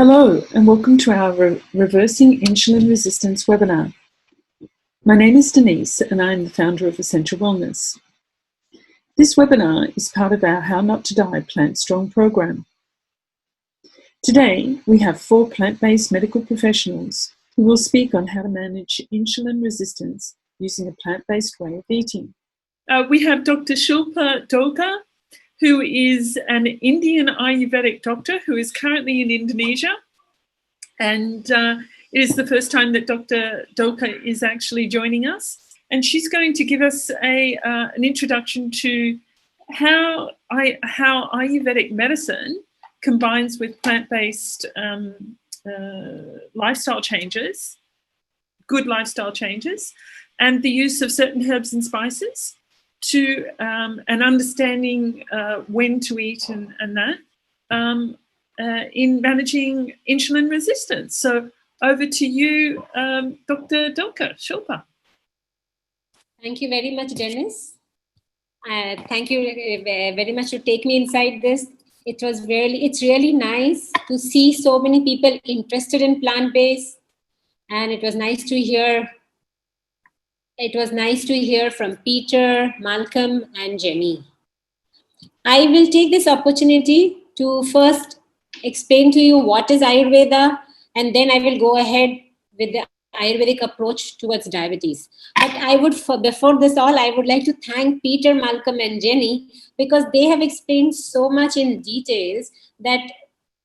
Hello and welcome to our Reversing Insulin Resistance webinar. My name is Denise and I am the founder of Essential Wellness. This webinar is part of our How Not to Die Plant Strong program. Today we have 4 plant-based medical professionals who will speak on how to manage insulin resistance using a plant-based way of eating. We have Dr. Shilpa Dhoka, who is an Indian Ayurvedic doctor who is currently in Indonesia. And it is the first time that Dr. Dhoka is actually joining us. And she's going to give us an introduction to how Ayurvedic medicine combines with plant-based lifestyle changes, good lifestyle changes, and the use of certain herbs and spices to and understanding when to eat and that in managing insulin resistance. So over to you, Dr. Dhoka. Shilpa. Thank you very much, Dennis. Thank you very much to take me inside this. It's really nice to see so many people interested in plant-based, and it was nice to hear. It was nice to hear from Peter, Malcolm, and Jenny. I will take this opportunity to first explain to you what is Ayurveda, and then I will go ahead with the Ayurvedic approach towards diabetes. But before this all, I would like to thank Peter, Malcolm, and Jenny because they have explained so much in details that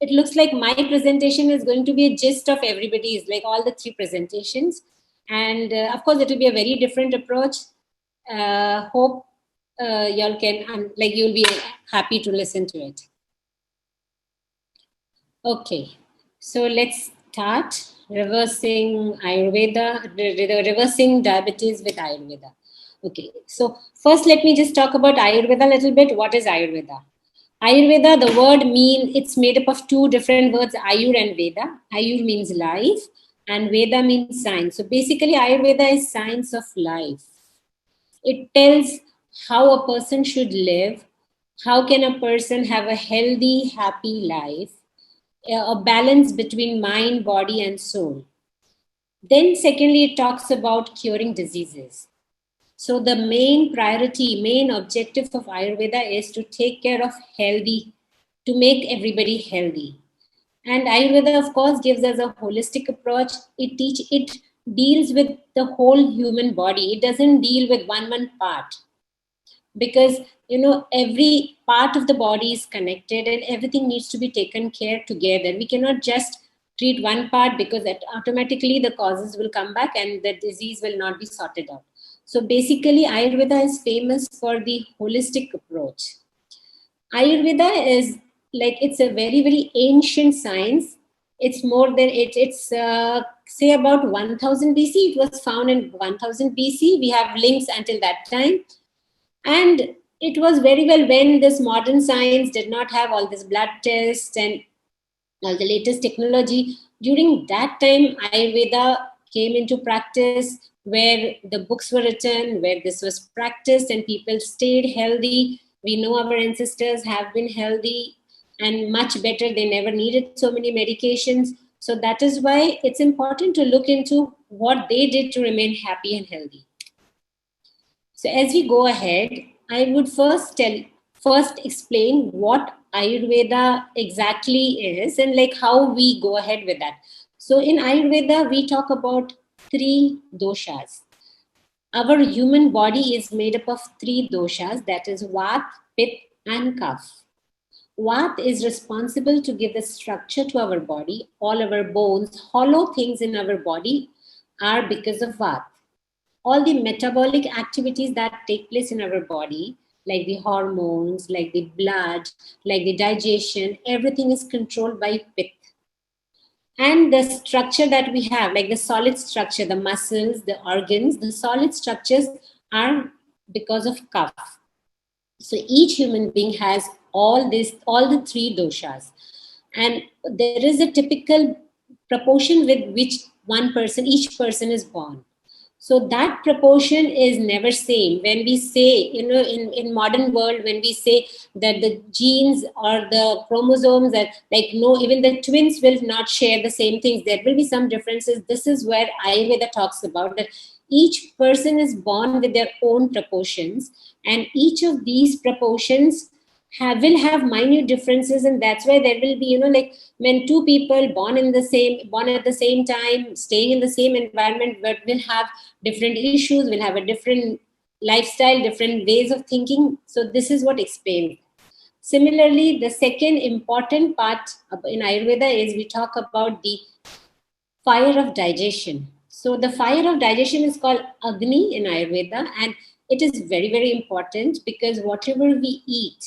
it looks like my presentation is going to be a gist of everybody's, like all the 3 presentations. And of course, it will be a very different approach. Hope y'all can, you'll be happy to listen to it. Okay, so let's start reversing Ayurveda, reversing diabetes with Ayurveda. Okay, so first let me just talk about Ayurveda a little bit. What is Ayurveda? Ayurveda, the word it's made up of 2 different words, Ayur and Veda. Ayur means life and Veda means science. So basically Ayurveda is science of life. It tells how a person should live, how can a person have a healthy, happy life, a balance between mind, body, and soul. Then secondly, it talks about curing diseases. So the main priority, main objective of Ayurveda is to take care of healthy, to make everybody healthy. And Ayurveda, of course, gives us a holistic approach. It deals with the whole human body. It doesn't deal with one part. Because, every part of the body is connected and everything needs to be taken care together. We cannot just treat one part because automatically the causes will come back and the disease will not be sorted out. So basically, Ayurveda is famous for the holistic approach. Ayurveda is it's a very, very ancient science. It's more than say about 1000 BC. It was found in 1000 BC. We have links until that time. And it was very well when this modern science did not have all this blood tests and all the latest technology. During that time, Ayurveda came into practice where the books were written, where this was practiced and people stayed healthy. We know our ancestors have been healthy and much better. They never needed so many medications. So that is why it's important to look into what they did to remain happy and healthy. So as we go ahead, I would first explain what Ayurveda exactly is and how we go ahead with that. So in Ayurveda, we talk about 3 doshas. Our human body is made up of 3 doshas, that is Vata, Pitta, and Kapha. Vata is responsible to give the structure to our body. All our bones, hollow things in our body are because of Vata. All the metabolic activities that take place in our body, like the hormones, like the blood, like the digestion, everything is controlled by Pitta. And the structure that we have, like the solid structure, the muscles, the organs, the solid structures are because of Kapha. So each human being has all the 3 doshas. And there is a typical proportion with which each person is born. So that proportion is never same. When we say, in modern world, when we say that the genes or the chromosomes are like, no, even the twins will not share the same things. There will be some differences. This is where Ayurveda talks about that each person is born with their own proportions, and each of these proportions will have minute differences, and that's why there will be, like when two people born at the same time, staying in the same environment, but will have different issues, will have a different lifestyle, different ways of thinking. So this is what explains. Similarly, the second important part in Ayurveda is we talk about the fire of digestion. So the fire of digestion is called Agni in Ayurveda, and it is very, very important because whatever we eat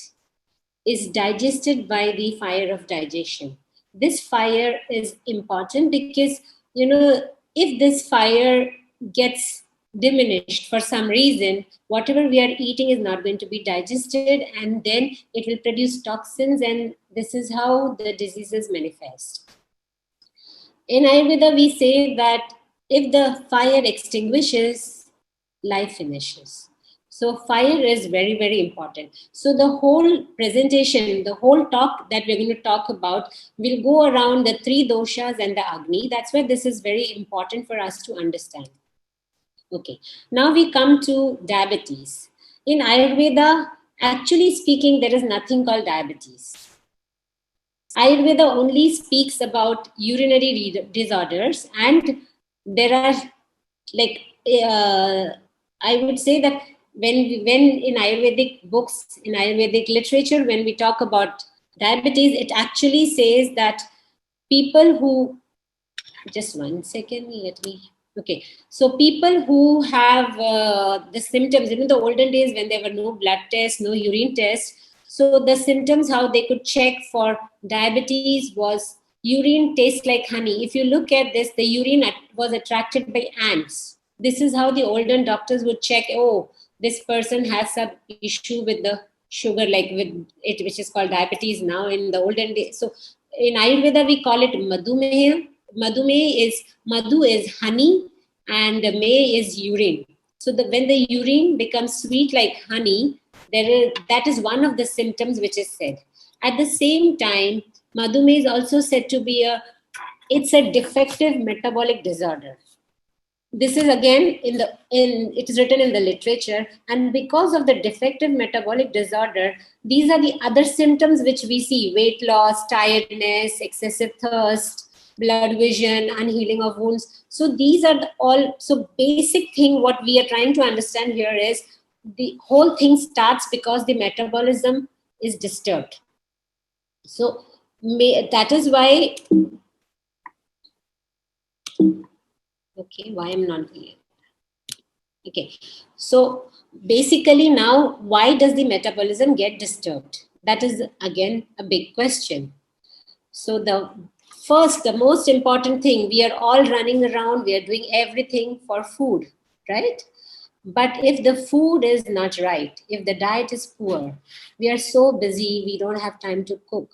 is digested by the fire of digestion. This fire is important because, if this fire gets diminished for some reason, whatever we are eating is not going to be digested, and then it will produce toxins, and this is how the diseases manifest. In Ayurveda, we say that if the fire extinguishes, life finishes. So fire is very, very important. So the whole presentation, the whole talk that we're going to talk about will go around the three doshas and the Agni. That's why this is very important for us to understand. Okay, now we come to diabetes. In Ayurveda, actually speaking, there is nothing called diabetes. Ayurveda only speaks about urinary disorders, and there are like I would say that when in Ayurvedic books, in Ayurvedic literature, when we talk about diabetes, it actually says that people who, just one second, let me. Okay, so people who have the symptoms, the olden days when there were no blood tests, no urine tests, so the symptoms how they could check for diabetes was urine tastes like honey. If you look at this, the urine was attracted by ants. This is how the olden doctors would check, oh, this person has some issue with the sugar, like with it, which is called diabetes now in the olden days. So in Ayurveda, we call it Madhumeha. Madhu is honey, and May is urine. So when the urine becomes sweet like honey, that is one of the symptoms which is said. At the same time, Madhumeha is also said to be it's a defective metabolic disorder. This is again it is written in the literature, and because of the defective metabolic disorder, these are the other symptoms which we see: weight loss, tiredness, excessive thirst, blood vision, unhealing of wounds. So these are so basic thing. What we are trying to understand here is the whole thing starts because the metabolism is disturbed. So that is why. Okay, why I'm not here? Okay, so basically now, why does the metabolism get disturbed? That is again a big question. So the most important thing, we are all running around, we are doing everything for food, right? But if the food is not right, if the diet is poor, we are so busy, we don't have time to cook.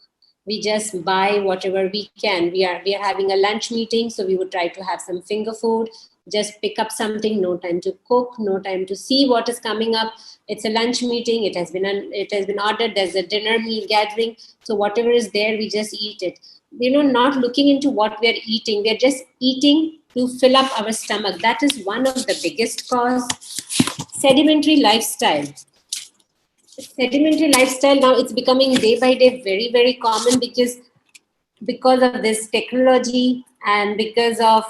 We just buy whatever we can. We are having a lunch meeting, so we would try to have some finger food, just pick up something, no time to cook, no time to see what is coming up. It's a lunch meeting, it has been ordered, there's a dinner meal gathering, so whatever is there, we just eat it. Not looking into what we are eating, we are just eating to fill up our stomach. That is one of the biggest cause. Sedimentary lifestyle now, it's becoming day by day very, very common because of this technology, and because of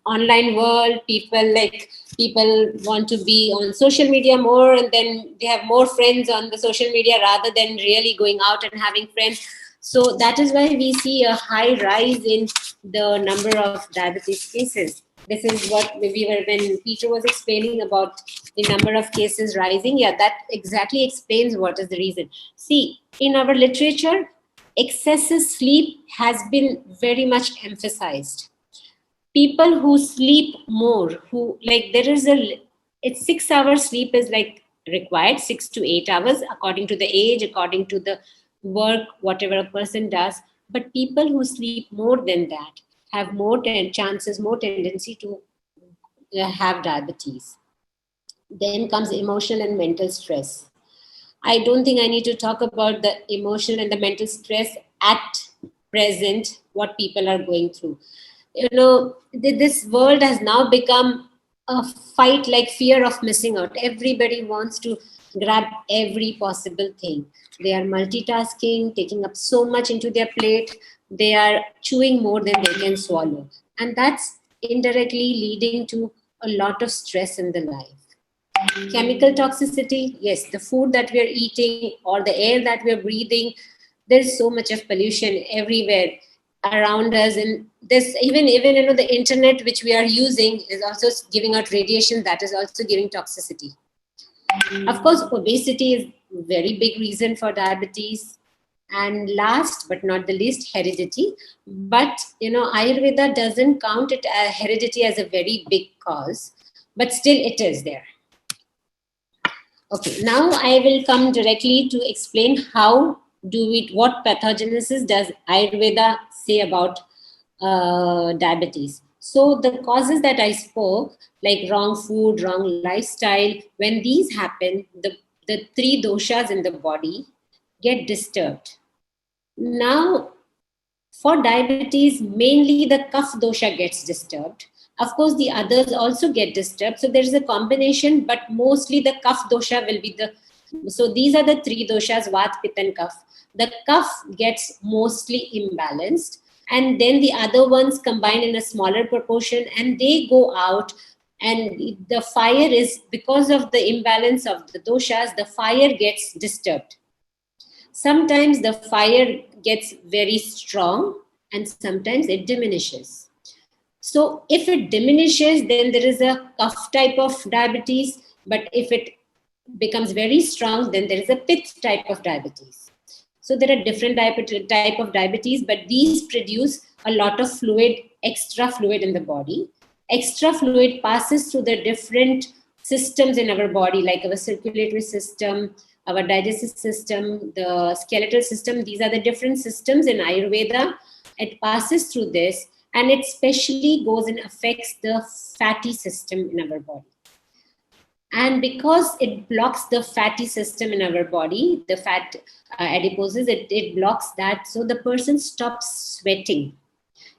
online world. People want to be on social media more, and then they have more friends on the social media rather than really going out and having friends. So that is why we see a high rise in the number of diabetes cases. This is what when Peter was explaining about the number of cases rising. Yeah, that exactly explains what is the reason. See, in our literature, excessive sleep has been very much emphasized. People who sleep more, it's 6 hours sleep is like required, 6 to 8 hours, according to the age, according to the work, whatever a person does. But people who sleep more than that have more chances, more tendency to have diabetes. Then comes emotional and mental stress. I don't think I need to talk about the emotional and the mental stress at present, what people are going through. You know, this world has now become a fight like fear of missing out. Everybody wants to grab every possible thing. They are multitasking, taking up so much into their plate. They are chewing more than they can swallow. And that's indirectly leading to a lot of stress in the life. Chemical toxicity, yes, the food that we are eating or the air that we are breathing, there's so much of pollution everywhere around us, and this even the internet which we are using is also giving out radiation that is also giving toxicity. Of course, obesity is a very big reason for diabetes, and last but not the least, heredity. But Ayurveda doesn't count it heredity as a very big cause, but still it is there. Okay, now I will come directly to explain what pathogenesis does Ayurveda say about diabetes. So the causes that I spoke, like wrong food, wrong lifestyle, when these happen, the three doshas in the body get disturbed. Now, for diabetes, mainly the kapha dosha gets disturbed. Of course, the others also get disturbed. So there is a combination, but mostly the kapha dosha will be so these are the three doshas, Vata, Pitta, and Kapha. The kapha gets mostly imbalanced, and then the other ones combine in a smaller proportion, and they go out. And the fire is, because of the imbalance of the doshas, the fire gets disturbed. Sometimes the fire gets very strong and sometimes it diminishes. So if it diminishes, then there is a kapha type of diabetes. But if it becomes very strong, then there is a pitta type of diabetes. So there are different type of diabetes, but these produce a lot of fluid, extra fluid in the body. Extra fluid passes through the different systems in our body, like our circulatory system, our digestive system, the skeletal system. These are the different systems in Ayurveda. It passes through this, and it specially goes and affects the fatty system in our body. And because it blocks the fatty system in our body, the fat adiposes, it blocks that. So the person stops sweating.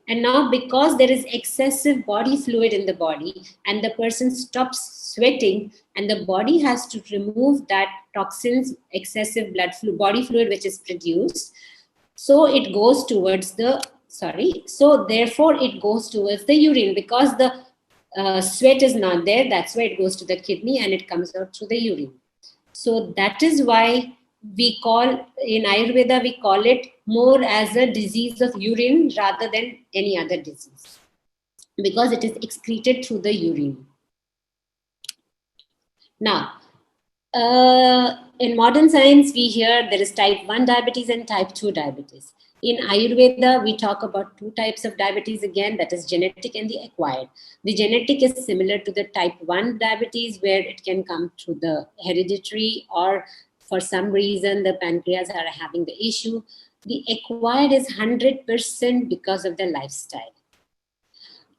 And now, because there is excessive body fluid in the body and the person stops sweating, and the body has to remove that toxins, excessive body fluid which is produced, so it goes towards so therefore it goes towards the urine, because the sweat is not there. That's why it goes to the kidney and it comes out through the urine. So that is why in Ayurveda, we call it more as a disease of urine rather than any other disease, because it is excreted through the urine. Now, in modern science, we hear there is type 1 diabetes and type 2 diabetes. In Ayurveda, we talk about two types of diabetes again, that is genetic and the acquired. The genetic is similar to the type 1 diabetes, where it can come through the hereditary, or for some reason the pancreas are having the issue. The acquired is 100% because of the lifestyle.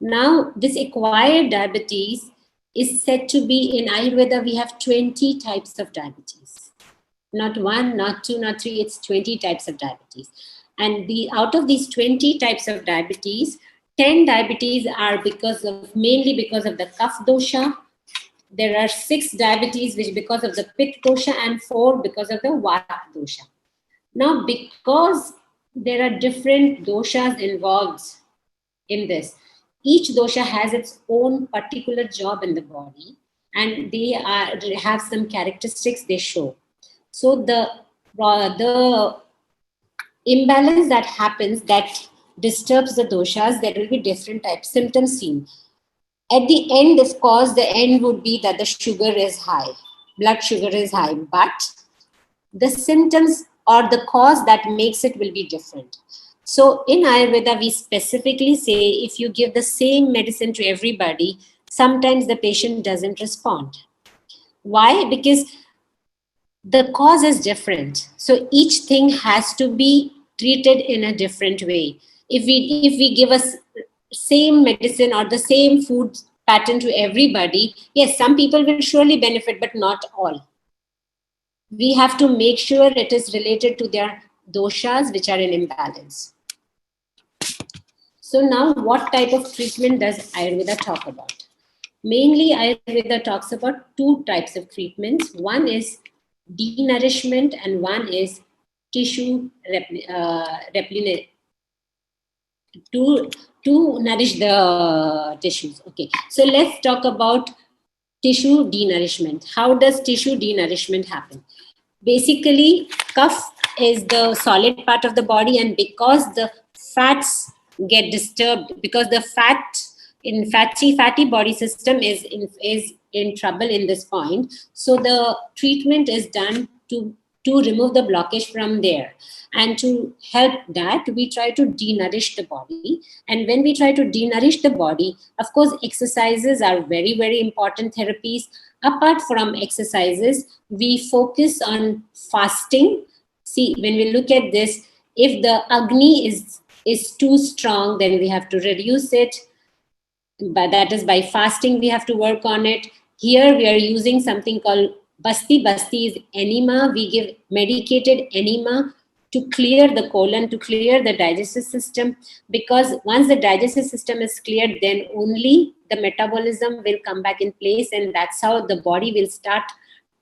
Now, this acquired diabetes is said to be, in Ayurveda, we have 20 types of diabetes. Not one, not two, not three, it's 20 types of diabetes. And out of these 20 types of diabetes, 10 diabetes are mainly because of the kapha dosha. There are 6 diabetes which because of the pitta dosha, and 4 because of the vata dosha. Now, because there are different doshas involved in this, each dosha has its own particular job in the body, and they have some characteristics they show. So the imbalance that happens, that disturbs the doshas, there will be different types symptoms seen. At the end, of course, the end would be that the sugar is high, blood sugar is high, but the symptoms or the cause that makes it will be different. So in Ayurveda, we specifically say if you give the same medicine to everybody, sometimes the patient doesn't respond. Why? Because the cause is different. So each thing has to be treated in a different way. If we give us same medicine or the same food pattern to everybody. Yes, some people will surely benefit, but not all. We have to make sure it is related to their doshas which are in imbalance. So now, what type of treatment does Ayurveda talk about? Mainly, Ayurveda talks about two types of treatments. One is denourishment and one is tissue to nourish the tissues. Okay, so let's talk about tissue denourishment. How does tissue denourishment happen? Basically, cough is the solid part of the body, and because the fats get disturbed, because the fatty body system is in trouble in this point, so the treatment is done to remove the blockage from there. And to help that, we try to denourish the body. And when we try to denourish the body, of course, exercises are very, very important therapies. Apart from exercises, we focus on fasting. See, when we look at this, if the Agni is too strong, then we have to reduce it. But that is by fasting, we have to work on it. Here we are using something called Basti. Basti is enema. We give medicated enema to clear the colon, to clear the digestive system, because once the digestive system is cleared, then only the metabolism will come back in place, and that's how the body will start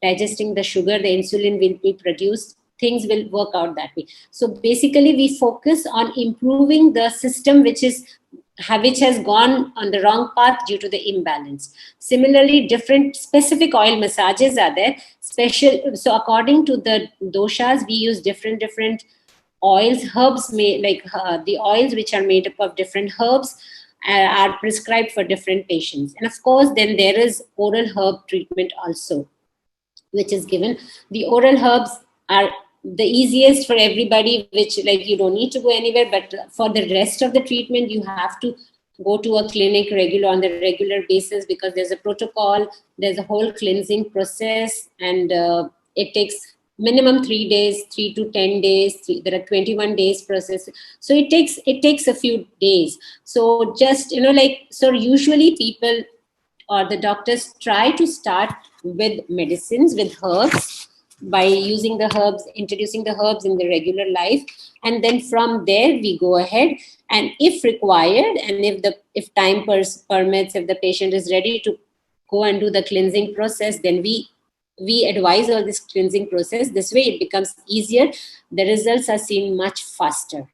digesting the sugar, the insulin will be produced, things will work out that way. So basically, we focus on improving the system which has gone on the wrong path due to the imbalance. Similarly, different specific oil massages are there. So according to the doshas, we use different oils, herbs, the oils which are made up of different herbs are prescribed for different patients. And of course, then there is oral herb treatment also, which is given. The oral herbs are the easiest for everybody, which like you don't need to go anywhere, but for the rest of the treatment, you have to go to a clinic on the regular basis, because there's a protocol, there's a whole cleansing process, and it takes minimum 3 days, 3 to 10 days. There are 21 days process. So it takes a few days. So just, so usually people or the doctors try to start with medicines, with herbs, by using the herbs, introducing the herbs in the regular life. And then from there, we go ahead. And if required, and if time permits, if the patient is ready to go and do the cleansing process, then we advise all this cleansing process. This way it becomes easier. The results are seen much faster.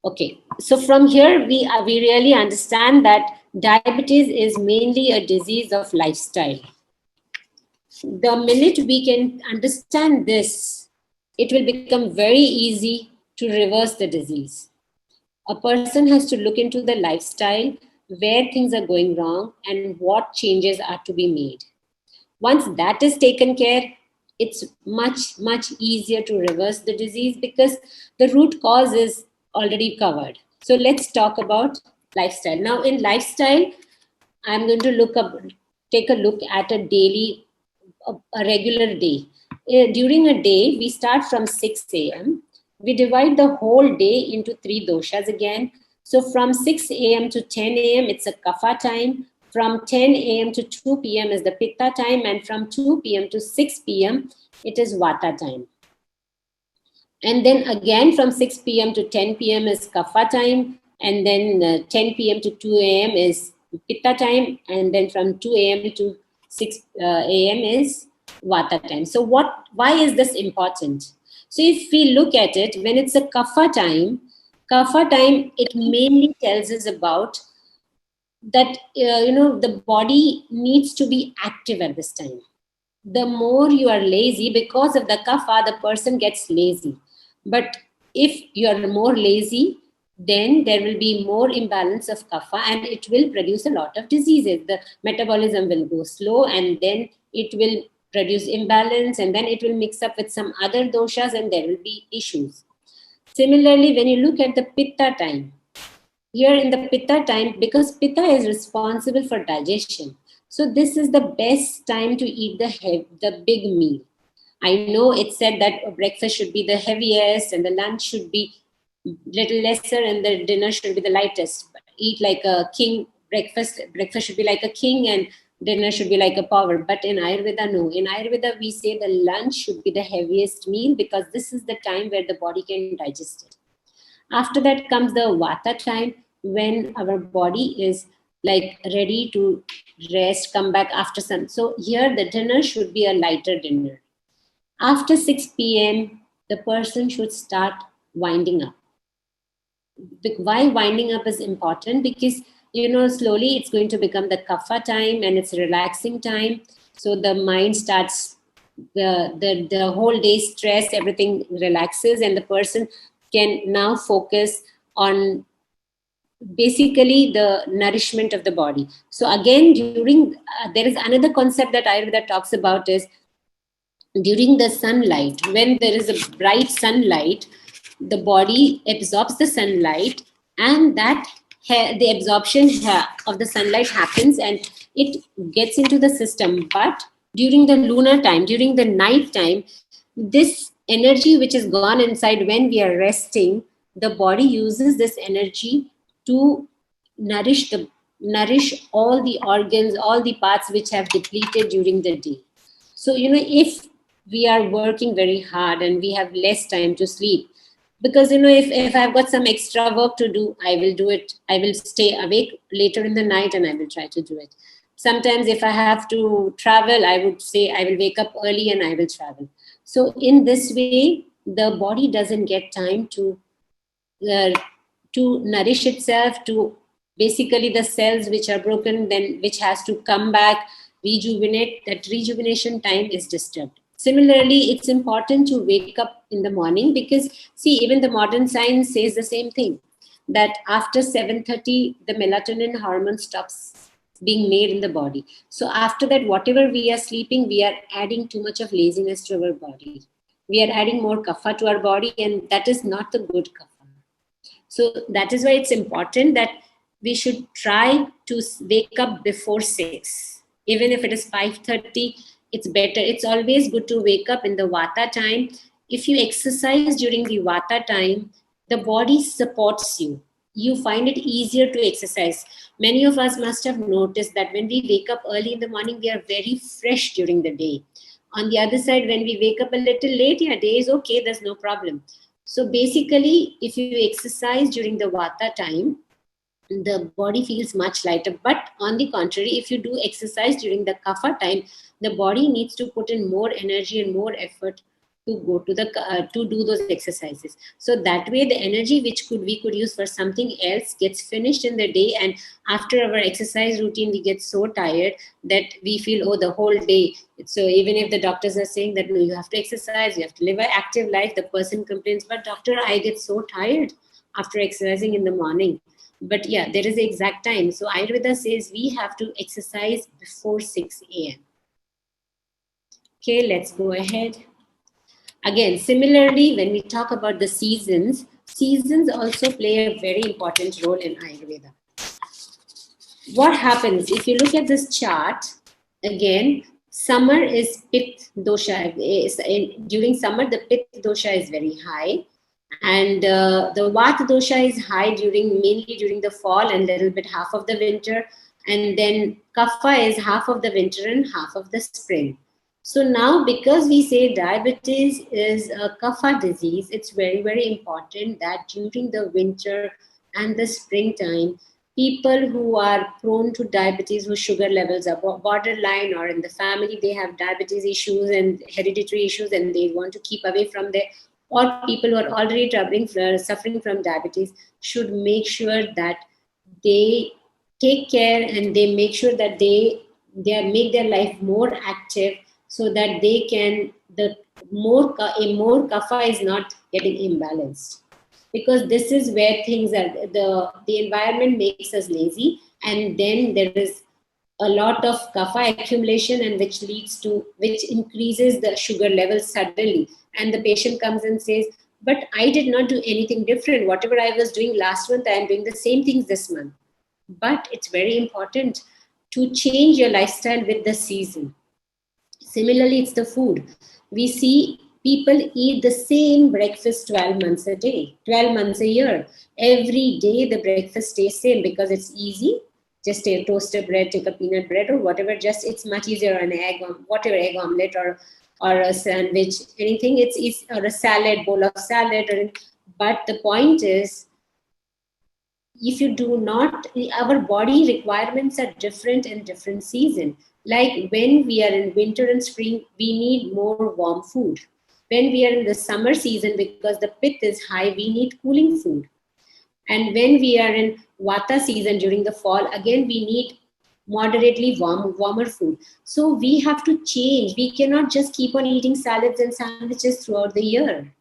Okay, so from here, we really understand that diabetes is mainly a disease of lifestyle. The minute we can understand this, it will become very easy to reverse the disease. A person has to look into the lifestyle, where things are going wrong, and what changes are to be made. Once that is taken care, it's much, much easier to reverse the disease, because the root cause is already covered. So let's talk about lifestyle. Now in lifestyle, I'm going to take a look at a regular day. During a day, we start from 6 a.m. We divide the whole day into 3 doshas again. So from 6 a.m. to 10 a.m., it's a kapha time. From 10 a.m. to 2 p.m. is the pitta time. And from 2 p.m. to 6 p.m., it is vata time. And then again from 6 p.m. to 10 p.m. is kapha time. And then 10 p.m. to 2 a.m. is pitta time. And then from 2 a.m. to 6 a.m. is vata time. So why is this important? So if we look at it, when it's a kapha time, it mainly tells us about that, the body needs to be active at this time. The more you are lazy, because of the kapha, the person gets lazy. But if you are more lazy, then there will be more imbalance of kapha, and it will produce a lot of diseases. The metabolism will go slow, and then it will produce imbalance, and then it will mix up with some other doshas, and there will be issues. Similarly, when you look at the pitta time, here in the pitta time, because pitta is responsible for digestion, so this is the best time to eat the big meal. I know it said that breakfast should be the heaviest, and the lunch should be little lesser, and the dinner should be the lightest. But eat like a king breakfast should be like a king and dinner should be like a power. But in Ayurveda, no. In Ayurveda, we say the lunch should be the heaviest meal because this is the time where the body can digest it. After that comes the Vata time, when our body is like ready to rest, come back after sun. So here the dinner should be a lighter dinner. After 6 p.m., the person should start winding up. Why winding up is important? Because, slowly it's going to become the kapha time and it's relaxing time. So the mind starts, the whole day stress, everything relaxes, and the person can now focus on basically the nourishment of the body. So again, there is another concept that Ayurveda talks about is during the sunlight. When there is a bright sunlight, the body absorbs the sunlight, and that the absorption of the sunlight happens and it gets into the system. But during the lunar time, during the night time, this energy which is gone inside when we are resting, the body uses this energy to nourish all the organs, all the parts which have depleted during the day. So, if we are working very hard and we have less time to sleep, because, if I've got some extra work to do, I will do it. I will stay awake later in the night and I will try to do it. Sometimes if I have to travel, I would say I will wake up early and I will travel. So in this way, the body doesn't get time to nourish itself, to basically the cells which are broken, then which has to come back, rejuvenate. That rejuvenation time is disturbed. Similarly, it's important to wake up in the morning because, see, even the modern science says the same thing, that after 7:30, the melatonin hormone stops being made in the body. So after that, whatever we are sleeping, we are adding too much of laziness to our body. We are adding more kapha to our body, and that is not the good kapha. So that is why it's important that we should try to wake up before 6. Even if it is 5:30, it's better. It's always good to wake up in the Vata time. If you exercise during the Vata time, the body supports you. You find it easier to exercise. Many of us must have noticed that when we wake up early in the morning, we are very fresh during the day. On the other side, when we wake up a little late, yeah, day is okay, there's no problem. So basically, if you exercise during the Vata time, the body feels much lighter. But on the contrary, if you do exercise during the Kapha time, the body needs to put in more energy and more effort to go to to do those exercises. So that way, the energy which we could use for something else gets finished in the day, and after our exercise routine, we get so tired that we feel, oh, the whole day. So even if the doctors are saying that, no, you have to exercise, you have to live an active life, the person complains, but doctor, I get so tired after exercising in the morning. But yeah, there is the exact time. So Ayurveda says we have to exercise before 6 a.m. Okay, let's go ahead. Again, similarly, when we talk about the seasons also play a very important role in Ayurveda. What happens if you look at this chart? Again, summer is Pitta dosha. During summer, the Pitta dosha is very high. And the Vata dosha is high mainly during the fall and a little bit half of the winter. And then Kapha is half of the winter and half of the spring. So now, because we say diabetes is a Kapha disease, it's very, very important that during the winter and the springtime, people who are prone to diabetes, whose sugar levels are borderline, or in the family they have diabetes issues and hereditary issues and they want to keep away from there, or people who are already suffering from diabetes, should make sure that they take care and they make sure that they make their life more active, so that they can, more kapha is not getting imbalanced. Because this is where things are, the environment makes us lazy, and then there is a lot of kapha accumulation, and which increases the sugar levels suddenly. And the patient comes and says, but I did not do anything different. Whatever I was doing last month, I am doing the same things this month. But it's very important to change your lifestyle with the season. Similarly, it's the food. We see people eat the same breakfast 12 months a day, 12 months a year. Every day the breakfast stays same because it's easy. just a toasted bread, take a peanut bread or whatever, just it's much easier, an egg, whatever, egg omelette or a sandwich, anything, it's or a salad, bowl of salad. But the point is, if you do not, our body requirements are different in different season. Like when we are in winter and spring, we need more warm food. When we are in the summer season, because the pith is high, we need cooling food. And when we are in vata season during the fall, again we need moderately warmer food. So we have to change. We cannot just keep on eating salads and sandwiches throughout the year,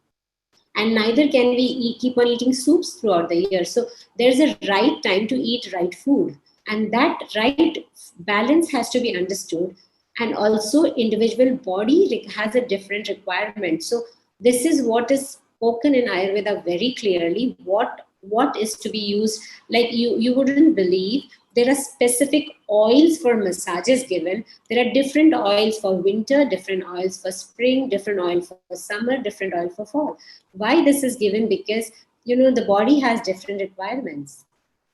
and neither can we keep on eating soups throughout the year. So there's a right time to eat right food, and that right balance has to be understood. And also individual body has a different requirement. So this is what is spoken in Ayurveda very clearly, what is to be used. Like you wouldn't believe, there are specific oils for massages given. There are different oils for winter, different oils for spring, different oil for summer, different oil for fall. Why this is given? Because the body has different requirements.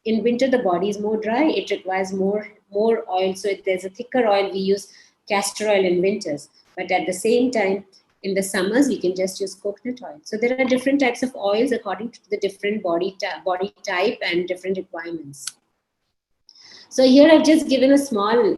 In winter, the body is more dry, it requires more oil. So if there's a thicker oil, we use castor oil in winters. But at the same time, in the summers, we can just use coconut oil. So there are different types of oils according to the different body type and different requirements. So here I've just given a small,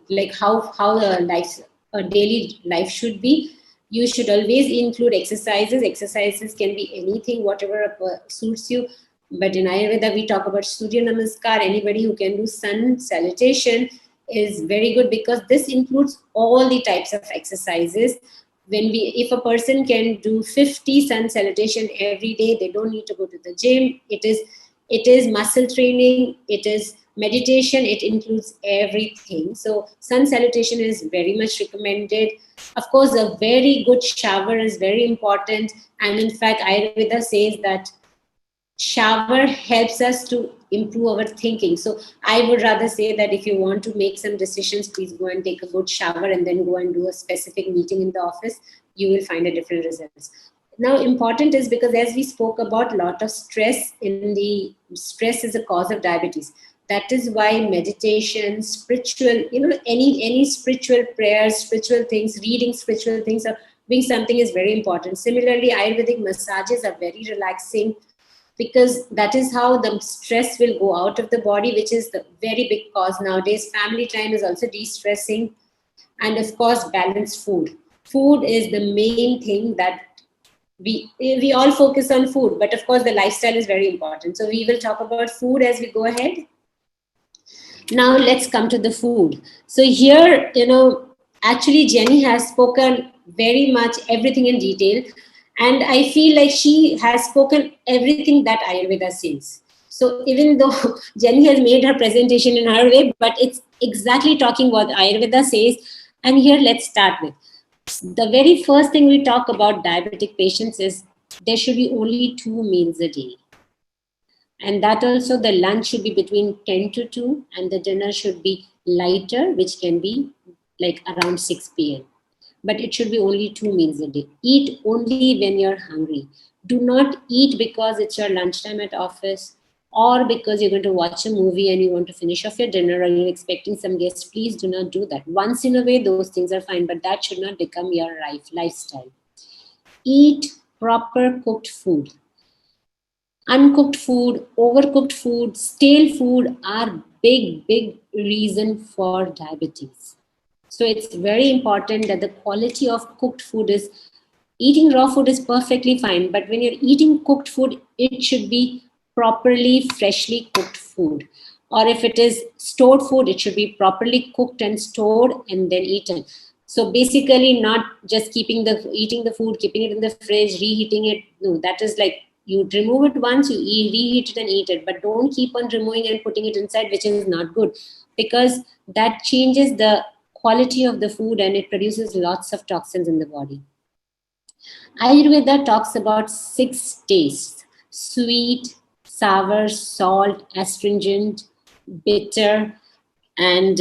like how a daily life should be. You should always include exercises. Exercises can be anything, whatever suits you. But in Ayurveda, we talk about Surya Namaskar. Anybody who can do sun salutation is very good, because this includes all the types of exercises. If a person can do 50 sun salutation every day, they don't need to go to the gym. It is muscle training. It is meditation. It includes everything. So sun salutation is very much recommended. Of course, a very good shower is very important. And in fact, Ayurveda says that shower helps us to improve our thinking. So I would rather say that if you want to make some decisions, please go and take a good shower and then go and do a specific meeting in the office. You will find a different results. Now, important is because as we spoke about, a lot of stress is a cause of diabetes. That is why meditation, spiritual, any spiritual prayers, spiritual things, reading spiritual things, or doing something is very important. Similarly, Ayurvedic massages are very relaxing, because that is how the stress will go out of the body, which is the very big cause nowadays. Family time is also de-stressing. And of course, balanced food. Food is the main thing that we all focus on food, but of course the lifestyle is very important. So we will talk about food as we go ahead. Now let's come to the food. So here, actually Jenny has spoken very much everything in detail. And I feel like she has spoken everything that Ayurveda says. So even though Jenny has made her presentation in her way, but it's exactly talking what Ayurveda says. And here, let's start with. The very first thing we talk about diabetic patients is there should be only 2 meals a day. And that also, the lunch should be between 10 to 2, and the dinner should be lighter, which can be like around 6 p.m. But it should be only 2 meals a day. Eat only when you're hungry. Do not eat because it's your lunchtime at office, or because you're going to watch a movie and you want to finish off your dinner, or you're expecting some guests. Please do not do that. Once in a way, those things are fine, but that should not become your lifestyle. Eat proper cooked food. Uncooked food, overcooked food, stale food are big reason for diabetes. So it's very important that the quality of cooked food is, eating raw food is perfectly fine, but when you're eating cooked food, it should be properly, freshly cooked food. Or if it is stored food, it should be properly cooked and stored and then eaten. So basically not just eating the food, keeping it in the fridge, reheating it. No, that is like, you remove it once, you reheat it and eat it, but don't keep on removing and putting it inside, which is not good, because that changes the quality of the food and it produces lots of toxins in the body. Ayurveda talks about 6 tastes: sweet, sour, salt, astringent, bitter, and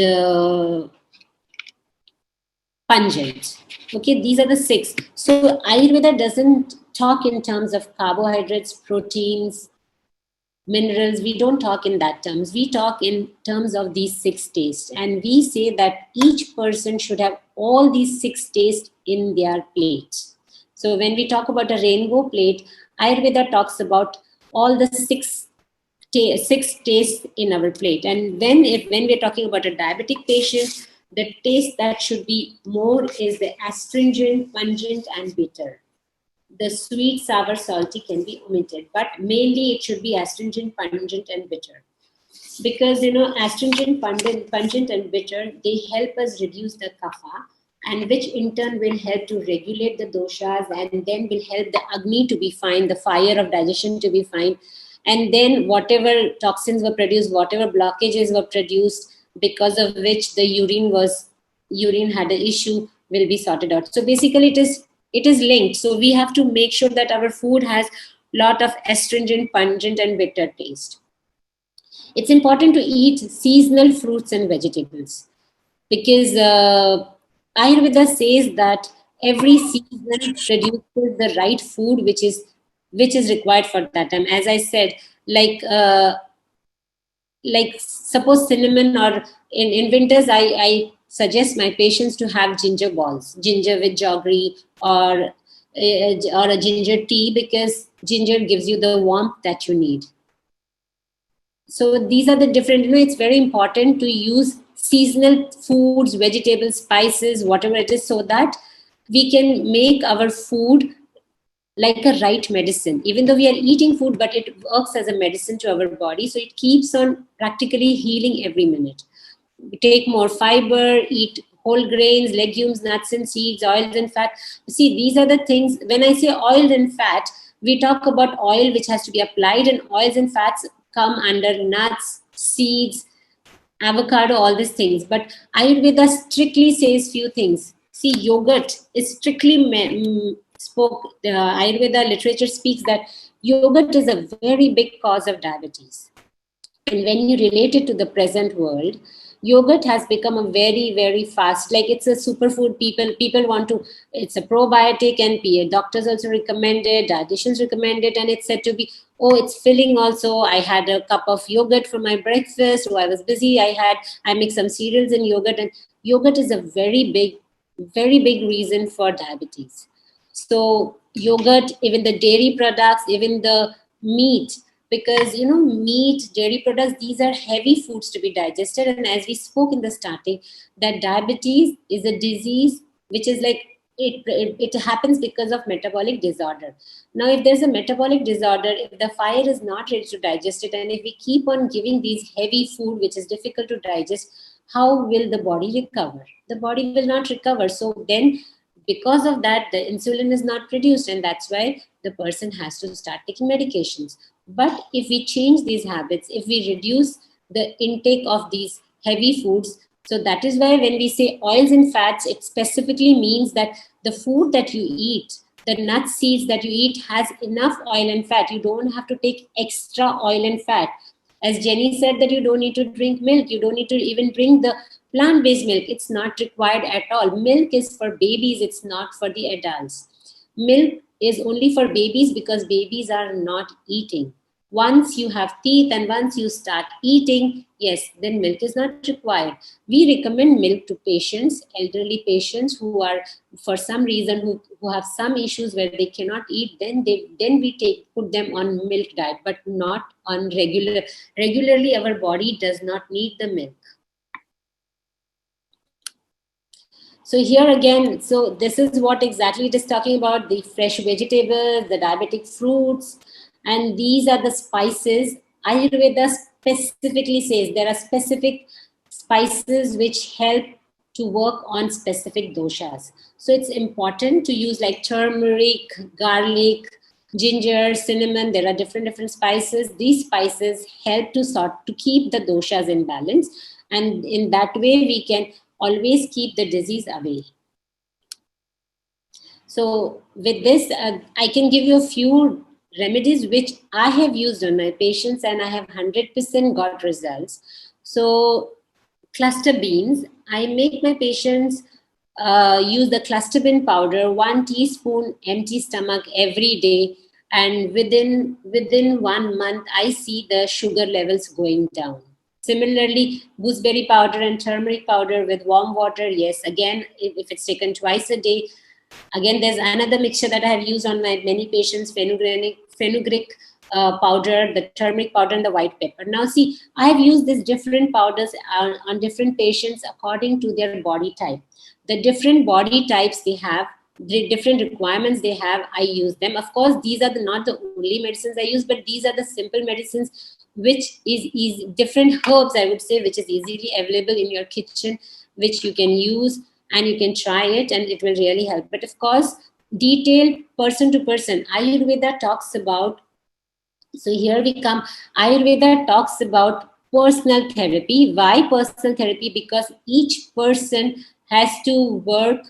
pungent. Okay, these are the 6. So Ayurveda doesn't talk in terms of carbohydrates, proteins, minerals. We don't talk in that terms. We talk in terms of these 6 tastes. And we say that each person should have all these 6 tastes in their plate. So when we talk about a rainbow plate, Ayurveda talks about all the 6 tastes in our plate. And when we're talking about a diabetic patient, the taste that should be more is the astringent, pungent, and bitter. The sweet, sour, salty can be omitted, but mainly it should be astringent, pungent, and bitter. Because astringent, pungent, and bitter, they help us reduce the kapha, and which in turn will help to regulate the doshas, and then will help the agni to be fine, the fire of digestion to be fine, and then whatever toxins were produced, whatever blockages were produced, because of which the urine had an issue, will be sorted out. So basically, it is linked. So we have to make sure that our food has lot of astringent, pungent, and bitter taste. It's important to eat seasonal fruits and vegetables, because Ayurveda says that every season produces the right food which is required for that time. As I said, like suppose cinnamon, or in winters, I suggest my patients to have ginger balls, ginger with jaggery, or a ginger tea, because ginger gives you the warmth that you need. So these are the different, it's very important to use seasonal foods, vegetables, spices, whatever it is, so that we can make our food like a right medicine. Even though we are eating food, but it works as a medicine to our body. So it keeps on practically healing every minute. Take more fiber, eat whole grains, legumes, nuts and seeds, oils and fat. See, these are the things. When I say oils and fat, we talk about oil which has to be applied, and oils and fats come under nuts, seeds, avocado, all these things. But Ayurveda strictly says few things. See, yogurt is strictly Ayurveda literature speaks that yogurt is a very big cause of diabetes. And when you relate it to the present world, yogurt has become a very, very fast, like it's a superfood. People want to, it's a probiotic, and doctors also recommend it, dietitians recommend it, and it's said to be, oh, it's filling also. I had a cup of yogurt for my breakfast, or I was busy, I mixed some cereals in yogurt, and yogurt is a very big reason for diabetes. So yogurt, even the dairy products, even the meat, because meat, dairy products, these are heavy foods to be digested. And as we spoke in the starting, that diabetes is a disease which is like it happens because of metabolic disorder. Now, if there's a metabolic disorder, if the fire is not ready to digest it, and if we keep on giving these heavy food which is difficult to digest, how will the body recover? The body will not recover. So then, because of that, the insulin is not produced, and that's why the person has to start taking medications. But if we change these habits, if we reduce the intake of these heavy foods, so that is why when we say oils and fats, it specifically means that the food that you eat, the nuts, seeds that you eat, has enough oil and fat. You don't have to take extra oil and fat. As Jenny said, that you don't need to drink milk, you don't need to even drink the plant-based milk. It's not required at all. Milk is for babies, it's not for the adults. Milk is only for babies because babies are not eating. Once you have teeth and once you start eating, yes, then milk is not required. We recommend milk to patients, elderly patients who are, for some reason, who have some issues where they cannot eat, then we put them on milk diet, but not on regularly. Our body does not need the milk. So here again, so this is what exactly it is talking about, the fresh vegetables, the diabetic fruits, and these are the spices. Ayurveda specifically says there are specific spices which help to work on specific doshas. So it's important to use like turmeric, garlic, ginger, cinnamon. There are different spices. These spices help to keep the doshas in balance, and in that way we can always keep the disease away. So with this, I can give you a few remedies which I have used on my patients, and I have 100% got results. So cluster beans, I make my patients use the cluster bean powder, 1 teaspoon empty stomach every day. and within 1 month I see the sugar levels going down. Similarly, gooseberry powder and turmeric powder with warm water, yes, again, if it's taken twice a day. Again, there's another mixture that I have used on my many patients, fenugreek powder, the turmeric powder, and the white pepper. Now see, I have used these different powders on different patients according to their body type. The different body types they have, the different requirements they have, I use them. Of course, these are not the only medicines I use, but these are the simple medicines which is different herbs, I would say, which is easily available in your kitchen, which you can use and you can try it and it will really help. But of course, detailed person to person, Ayurveda talks about, so here we come, Ayurveda talks about personal therapy. Why personal therapy? Because each person has to work,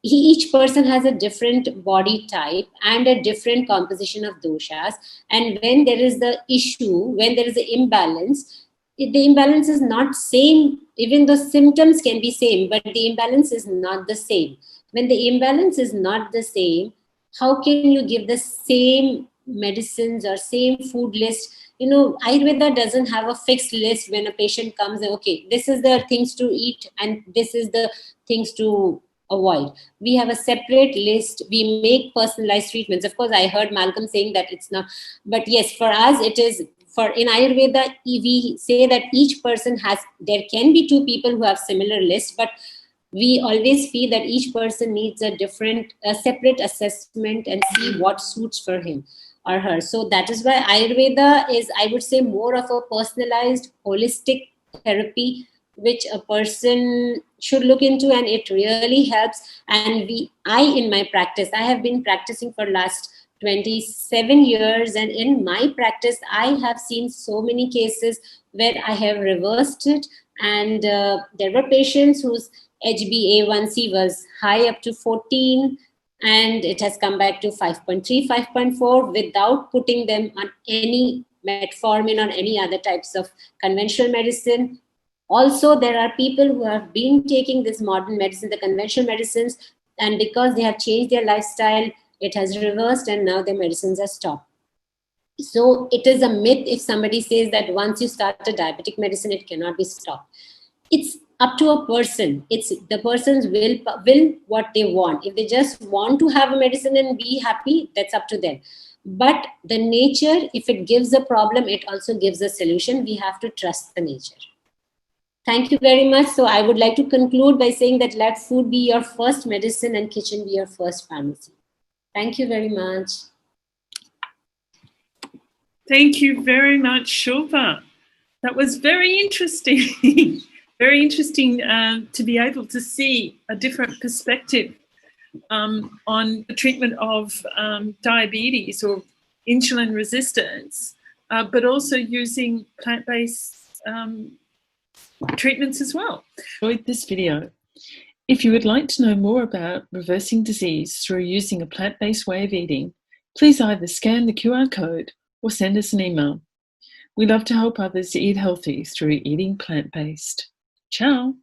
each person has a different body type and a different composition of doshas. And when there is the issue, when there is an imbalance, the imbalance is not same, even though symptoms can be same, but the imbalance is not the same. When the imbalance is not the same, how can you give the same medicines or same food list? Ayurveda doesn't have a fixed list. When a patient comes, okay, this is the things to eat and this is the things to avoid. We have a separate list. We make personalized treatments. Of course, I heard Malcolm saying that it's not, but yes, for us it is. For in Ayurveda, we say that each person has, there can be two people who have similar lists, but we always feel that each person needs a separate assessment and see what suits for him or her. So that is why Ayurveda is, I would say, more of a personalized, holistic therapy, which a person should look into, and it really helps. And in my practice, I have been practicing for last 27 years, and in my practice I have seen so many cases where I have reversed it, and there were patients whose HbA1c was high up to 14 and it has come back to 5.3, 5.4 without putting them on any metformin or any other types of conventional medicine. Also, there are people who have been taking this modern medicine, the conventional medicines, and because they have changed their lifestyle, it has reversed and now their medicines are stopped. So it is a myth if somebody says that once you start a diabetic medicine, it cannot be stopped. It's up to a person. It's the person's will what they want. If they just want to have a medicine and be happy, that's up to them. But the nature, if it gives a problem, it also gives a solution. We have to trust the nature. Thank you very much. So I would like to conclude by saying that let food be your first medicine and kitchen be your first pharmacy. Thank you very much. Thank you very much, Shilpa. That was very interesting. Very interesting to be able to see a different perspective on the treatment of diabetes or insulin resistance, but also using plant-based treatments as well. Enjoyed this video. If you would like to know more about reversing disease through using a plant-based way of eating, please either scan the QR code or send us an email. We love to help others eat healthy through eating plant-based. Ciao.